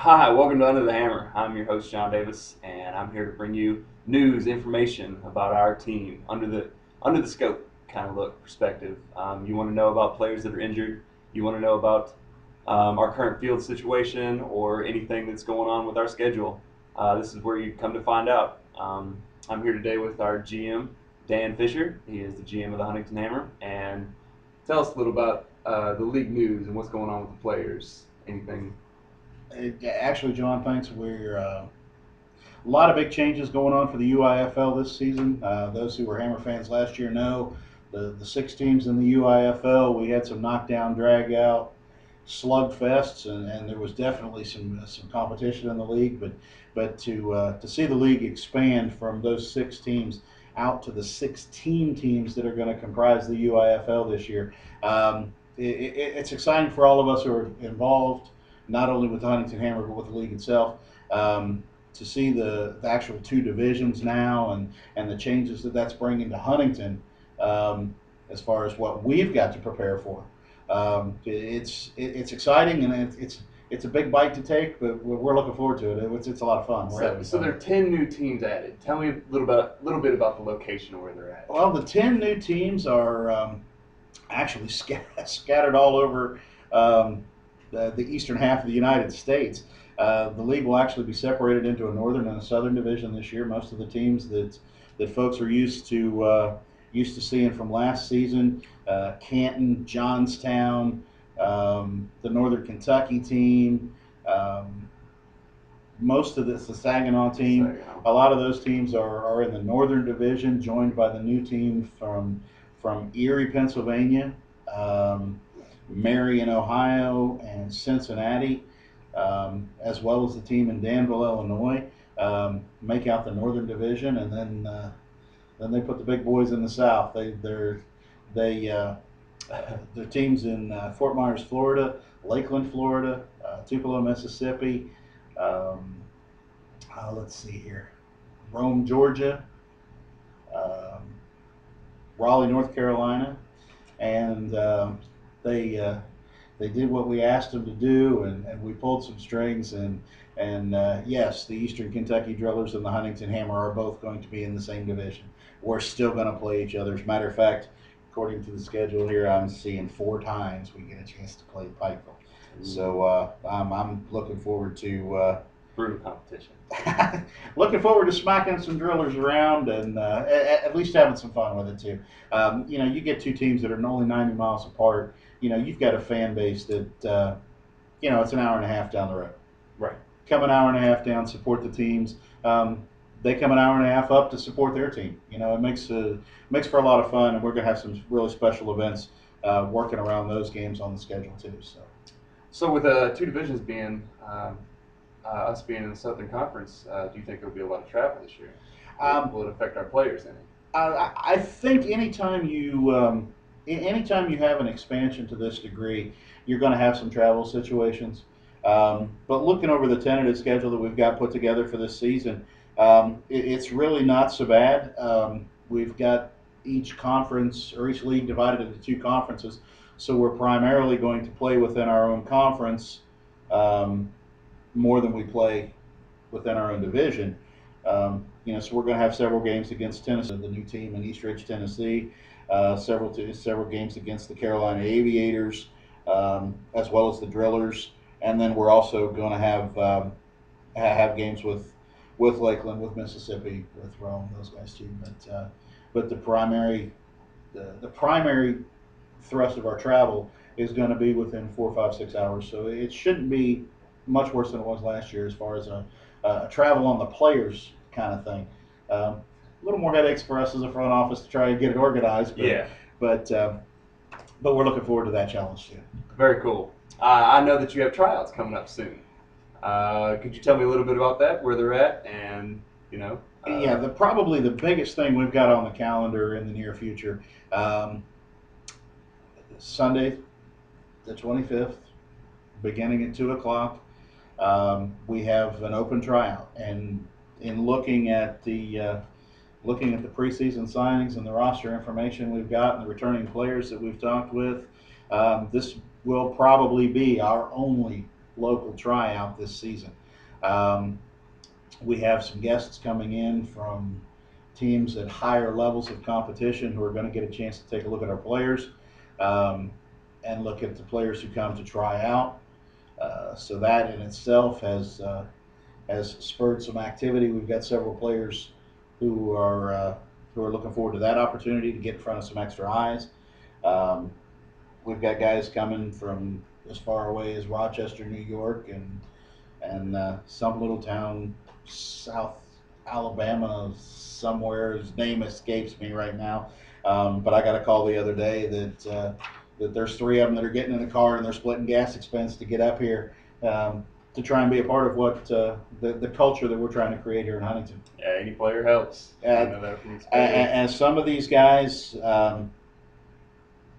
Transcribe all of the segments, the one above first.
Hi, welcome to Under the Hammer. I'm your host John Davis, and I'm here to bring you news, information about our team under the scope kind of look perspective. You want to know about players that are injured. You want to know about our current field situation or anything that's going on with our schedule. This is where you come to find out. I'm here today with our GM Dan Fisher. He is the GM of the Huntington Hammer, and tell us a little about the league news and what's going on with the players. Anything. Actually, John, thanks. We're a lot of big changes going on for the UIFL this season. Those who were Hammer fans last year know the six teams in the UIFL. We had some knockdown, drag out, slugfests, and there was definitely some competition in the league. But to see the league expand from those six teams out to the 16 teams that are going to comprise the UIFL this year, it's exciting for all of us who are involved, not only with the Huntington Hammer but with the league itself. To see the actual two divisions now and the changes that's bringing to Huntington, as far as what we've got to prepare for. It's exciting, and it's a big bite to take, but we're looking forward to it. It's a lot of fun. So there are 10 new teams added. Tell me little bit about the location of where they're at. Well, the 10 new teams are actually scattered all over the eastern half of the United States. The league will actually be separated into a northern and a southern division this year. Most of the teams that folks are used to seeing from last season, Canton, Johnstown, the Northern Kentucky team, most of this, the Saginaw team. A lot of those teams are in the Northern Division, joined by the new team from Erie, Pennsylvania, Marion, Ohio, and Cincinnati, as well as the team in Danville, Illinois, make out the Northern Division, and then they put the big boys in the South. Their teams in Fort Myers, Florida, Lakeland, Florida, Tupelo, Mississippi. Let's see here, Rome, Georgia, um, Raleigh, North Carolina, and they did what we asked them to do, and we pulled some strings, and yes, the Eastern Kentucky Drillers and the Huntington Hammer are both going to be in the same division. We're still going to play each other. As a matter of fact, according to the schedule here, I'm seeing 4 times we get a chance to play Pikeville. So I'm looking forward to Brutal competition. looking forward to smacking some drillers around, and at least having some fun with it too. You get two teams that are only 90 miles apart. You've got a fan base that it's an hour and a half down the road. Right. Come an hour and a half down, support the teams. They come an hour and a half up to support their team. It makes for a lot of fun, and we're going to have some really special events working around those games on the schedule too. So with two divisions being us being in the Southern Conference, do you think there'll be a lot of travel this year? Will it affect our players any? I think anytime you have an expansion to this degree, you're going to have some travel situations. But looking over the tentative schedule that we've got put together for this season, it's really not so bad. We've got each conference or each league divided into 2 conferences, so we're primarily going to play within our own conference more than we play within our own division. So we're going to have several games against Tennessee, the new team in East Ridge, Tennessee. Several games against the Carolina Aviators, as well as the Drillers, and then we're also going to have games with Lakeland, with Mississippi, with Rome, those guys too. But the primary thrust of our travel is going to be within 4, 5, 6 hours. So it shouldn't be much worse than it was last year as far as a travel on the players kind of thing. A little more headaches for us as a front office to try and get it organized. But we're looking forward to that challenge too. Very cool. I know that you have tryouts coming up soon. Could you tell me a little bit about that, where they're at, and probably the biggest thing we've got on the calendar in the near future, Sunday, the 25th, beginning at 2 o'clock. We have an open tryout, and in looking at the preseason signings and the roster information we've got and the returning players that we've talked with, this will probably be our only local tryout this season. Um, we have some guests coming in from teams at higher levels of competition who are going to get a chance to take a look at our players um, and look at the players who come to try out. So that in itself has spurred some activity. We've got several players who are looking forward to that opportunity to get in front of some extra eyes. Um, we've got guys coming from as far away as Rochester, New York, and some little town South Alabama somewhere. His name escapes me right now. But I got a call the other day that there's three of them that are getting in the car and they're splitting gas expense to get up here to try and be a part of what the culture that we're trying to create here in Huntington. Yeah, any player helps. I know that from experience. And some of these guys,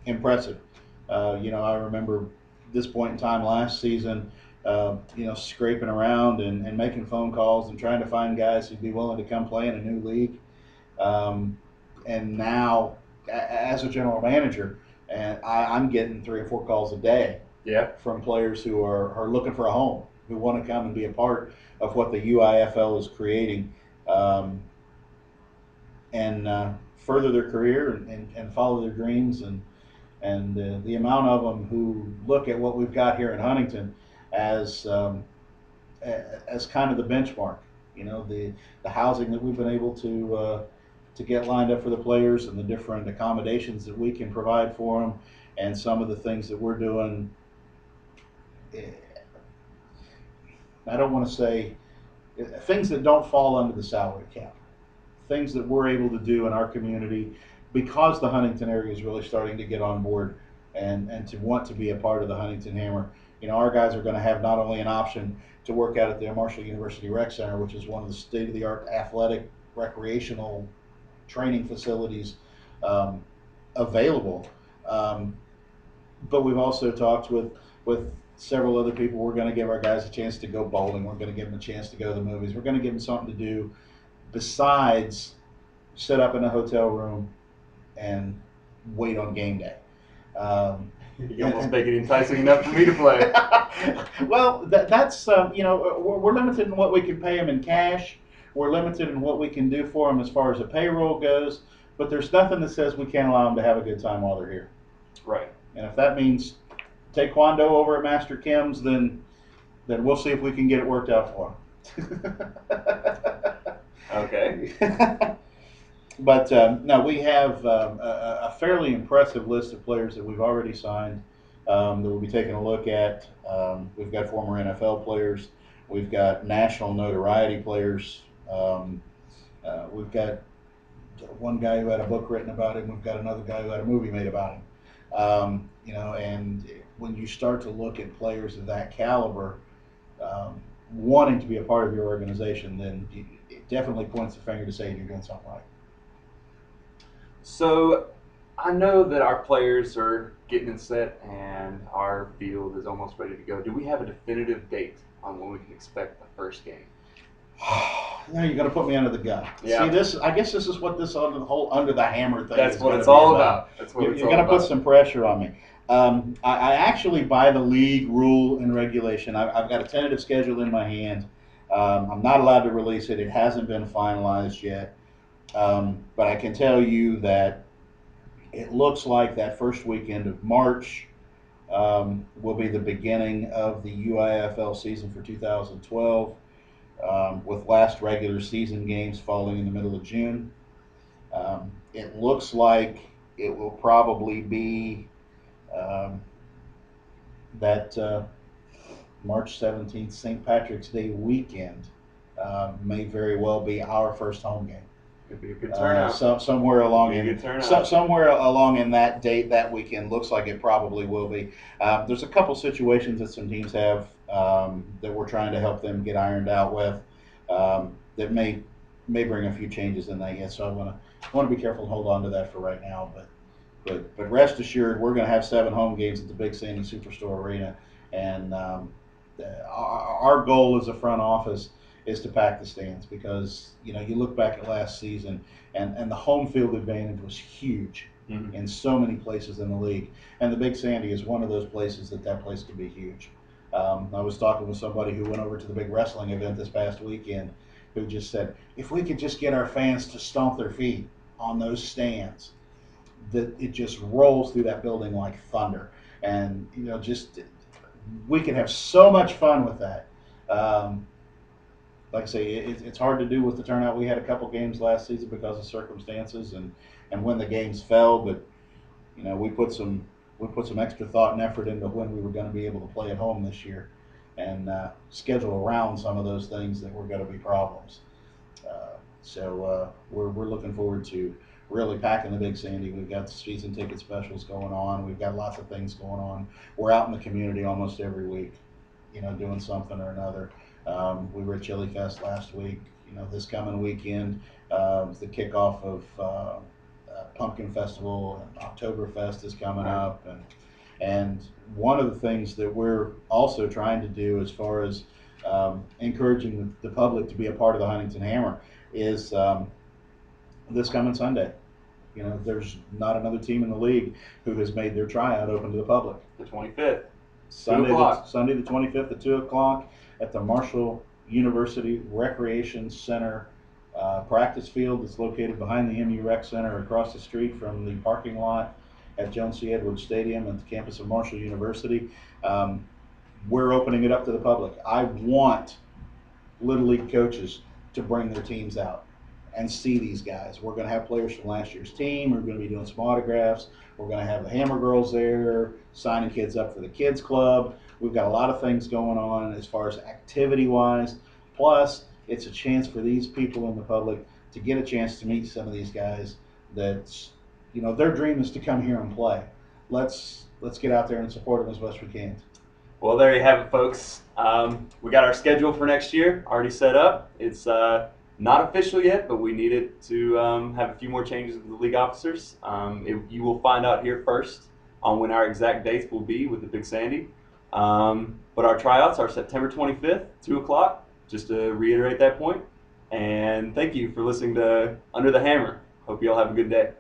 impressive. I remember this point in time last season, scraping around and making phone calls and trying to find guys who'd be willing to come play in a new league. And now, as a general manager, and I'm getting 3 or 4 calls a day from players who are looking for a home, who want to come and be a part of what the UIFL is creating, and further their career and follow their dreams. And the amount of them who look at what we've got here in Huntington as kind of the benchmark, the housing that we've been able to get lined up for the players and the different accommodations that we can provide for them, and some of the things that we're doing. I don't want to say things that don't fall under the salary cap, things that we're able to do in our community because the Huntington area is really starting to get on board and to want to be a part of the Huntington Hammer. Our guys are going to have not only an option to work out at the Marshall University Rec Center, which is one of the state-of-the-art athletic recreational training facilities available, but we've also talked with several other people. We're going to give our guys a chance to go bowling. We're going to give them a chance to go to the movies. We're going to give them something to do besides sit up in a hotel room and wait on game day. You almost make it enticing enough for me to play. Well, that's we're limited in what we can pay them in cash. We're limited in what we can do for them as far as a payroll goes. But there's nothing that says we can't allow them to have a good time while they're here. Right. And if that means taekwondo over at Master Kim's, then we'll see if we can get it worked out for them. Okay. But no, we have a fairly impressive list of players that we've already signed that we'll be taking a look at. We've got former NFL players. We've got national notoriety players. We've got one guy who had a book written about him. We've got another guy who had a movie made about him. And when you start to look at players of that caliber wanting to be a part of your organization, then it definitely points the finger to say you're doing something right. So I know that our players are getting in set and our field is almost ready to go. Do we have a definitive date on when we can expect the first game? Now you're going to put me under the gun. Yeah. See, this. I guess this is what this whole under the hammer thing. That's is what gonna it's be all about. That's what you're going to put some pressure on me. I actually, by the league rule and regulation, I've got a tentative schedule in my hand. I'm not allowed to release it. It hasn't been finalized yet. But I can tell you that it looks like that first weekend of March will be the beginning of the UIFL season for 2012, with last regular season games falling in the middle of June. It looks like it will probably be that March 17th, St. Patrick's Day weekend may very well be our first home game. Could be a good turnout. Somewhere along Somewhere along in that date, that weekend, looks like it probably will be. There's a couple situations that some teams have that we're trying to help them get ironed out with that may bring a few changes in that yet. So I want to be careful and hold on to that for right now. But rest assured, we're going to have 7 home games at the Big Sandy Superstore Arena, and our goal as a front office is to pack the stands, because you look back at last season and the home field advantage was huge in so many places in the league, and the Big Sandy is one of those places that place could be huge. I was talking with somebody who went over to the big wrestling event this past weekend who just said, if we could just get our fans to stomp their feet on those stands, that it just rolls through that building like thunder. And, just we can have so much fun with that. Um, like I say, it's hard to do with the turnout. We had a couple games last season because of circumstances and when the games fell, but we put some extra thought and effort into when we were going to be able to play at home this year, and schedule around some of those things that were going to be problems. We're looking forward to really packing the Big Sandy. We've got the season ticket specials going on. We've got lots of things going on. We're out in the community almost every week, doing something or another. We were at Chili Fest last week. This coming weekend, the kickoff of Pumpkin Festival and Oktoberfest is coming up, and one of the things that we're also trying to do as far as encouraging the public to be a part of the Huntington Hammer is this coming Sunday. There's not another team in the league who has made their tryout open to the public. The 25th. Sunday the 25th at 2 o'clock at the Marshall University Recreation Center practice field that's located behind the MU Rec Center across the street from the parking lot at Jones C. Edwards Stadium at the campus of Marshall University. We're opening it up to the public. I want Little League coaches to bring their teams out and see these guys. We're going to have players from last year's team. We're going to be doing some autographs. We're going to have the Hammer girls there signing kids up for the kids club. We've got a lot of things going on as far as activity-wise. Plus, it's a chance for these people in the public to get a chance to meet some of these guys that's, their dream is to come here and play. Let's get out there and support them as best we can. Well, there you have it, folks. We got our schedule for next year already set up. It's not official yet, but we needed to have a few more changes with the league officers. You will find out here first on when our exact dates will be with the Big Sandy. But our tryouts are September 25th, 2 o'clock, just to reiterate that point. And thank you for listening to Under the Hammer. Hope you all have a good day.